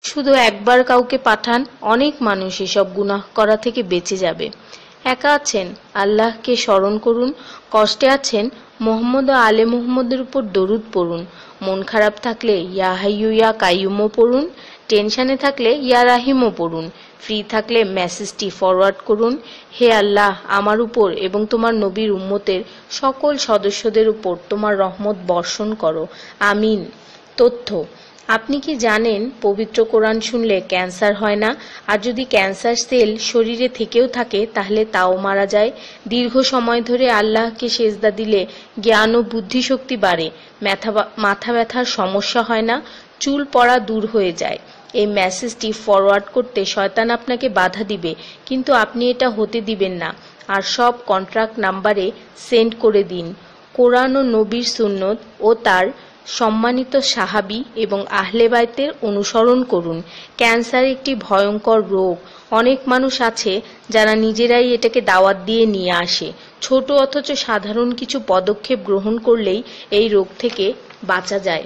শুধু একবার কাউকে পাঠান, অনেক মানুষ এসব গুনাহ করা থেকে বেঁচে যাবে। একা আছেন, আল্লাহকে স্মরণ করুন। কষ্টে আছেন, মোহাম্মদ ও আলে মুহাম্মদের উপর দরুদ পড়ুন। মন খারাপ থাকলে ইয়া হাইয়ু ইয়া কাইয়ুমও পড়ুন। টেনশনে থাকলে ইয়া রাহিমও পড়ুন। ফ্রি থাকলে মেসেজটি ফরওয়ার্ড করুন, হে আল্লাহ, আমার উপর এবং তোমার নবীর উম্মতের সকল সদস্যদের উপর তোমার রহমত বর্ষণ করো, আমিন। তথ্য: আপনি কি জানেন পবিত্র কোরআন শুনলে ক্যান্সার হয় না? আর যদি ক্যান্সার সেল শরীরে থেকেও থাকে তাহলে তাও মারা যায়। দীর্ঘ সময় ধরে আল্লাহকে সেজদা দিলে জ্ঞান ও বুদ্ধিশক্তি বাড়ে। মাথা ব্যথার সমস্যা হয় না, চুল পড়া দূর হয়ে যায়। এই মেসেজটি ফরওয়ার্ড করতে শয়তান আপনাকে বাধা দিবে, কিন্তু আপনি এটা হতে দিবেন না। আর সব কন্ট্রাক্ট নাম্বারে সেন্ড করে দিন। কোরআন ও নবীর সুন্নত ও তার সম্মানিত সাহাবী এবং আহলে বাইতের অনুসরণ করুন। ক্যান্সার একটি ভয়ঙ্কর রোগ। অনেক মানুষ আছে যারা নিজেরাই এটাকে দাওয়াত দিয়ে নিয়ে আসে। ছোট অথচ সাধারণ কিছু পদক্ষেপ গ্রহণ করলেই এই রোগ থেকে বাঁচা যায়।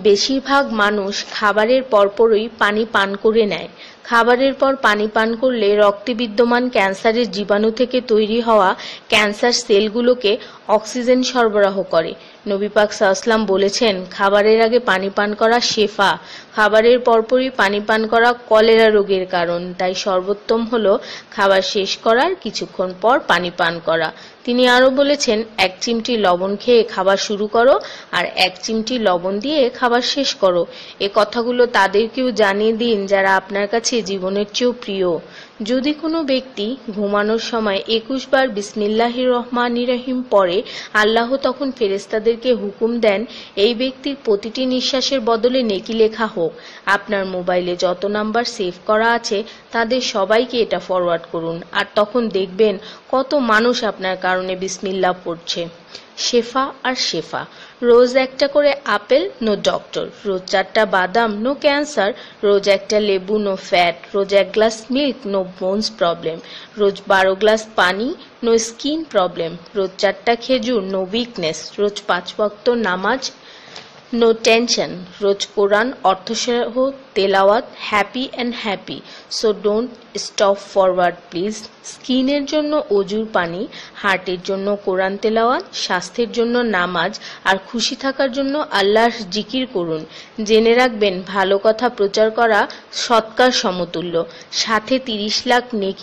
বেশিরভাগ মানুষ খাবারের পরপরই পানি পান করে নেয়। খাবারের পর পানি পান করলে রক্তে বিদ্যমান ক্যান্সারের জীবাণু থেকে তৈরি হওয়া ক্যান্সার সেলগুলোকে অক্সিজেন সরবরাহ করে। নবী পাক সাল্লাল্লাহু বলেছেন, খাবারের আগে পানি পান করা শেফা। খাবারের পরপরই পানি পান করা কলেরা রোগের কারণ। তাই সর্বোত্তম হলো খাবার শেষ করার কিছুক্ষণ পর পানি পান করা। তিনি আরো বলেছেন, 1 চিমটি লবণ খেয়ে খাবার শুরু করো আর 1 চিমটি লবণ দিয়ে খাবার শেষ করো। এ কথাগুলো তাদেরকেও জানিয়ে দিন যারা আপনার কাছে জীবনের চেয়েও প্রিয়। যদি কোনো ব্যক্তি ঘুমানোর সময় 21 বার বিসমিল্লাহির রহমানির রহিম পড়ে, আল্লাহ তখন ফেরেশতাদেরকে হুকুম দেন এই ব্যক্তির প্রতিটি নিঃশ্বাসের বদলে নেকি লেখা হোক। আপনার মোবাইলে যত নাম্বার সেভ করা আছে তাদের সবাইকে এটা ফরওয়ার্ড করুন, আর তখন দেখবেন কত মানুষ আপনার কারণে বিসমিল্লাহ পড়ছে। শেফা আর শেফা। রোজ একটা করে আপেল, নো ডক্টর। রোজ 4টা বাদাম, নো ক্যান্সার। রোজ একটা লেবু, নো ফ্যাট। রোজ 1 glass milk, no bones problem. রোজ 12 গ্লাস পানি, নো স্কিন প্রবলেম। রোজ 4টা খেজুর, নো উইকনেস। রোজ 5 ওয়াক্ত নামাজ, নো টেনশন। রোজ কোরআন অর্থসহ তেলাওয়াত, happy and happy. So don't stop forward please. স্কিনের জন্য অজুর পানি, হার্টের জন্য কোরআন তেলাওয়াত, স্বাস্থ্যের জন্য নামাজ, আর খুশি থাকার জন্য আল্লাহর জিকির করুন। জেনে রাখবেন, ভালো কথা প্রচার করা সৎকার সমতুল্য, সাথে 30 লাখ নেকি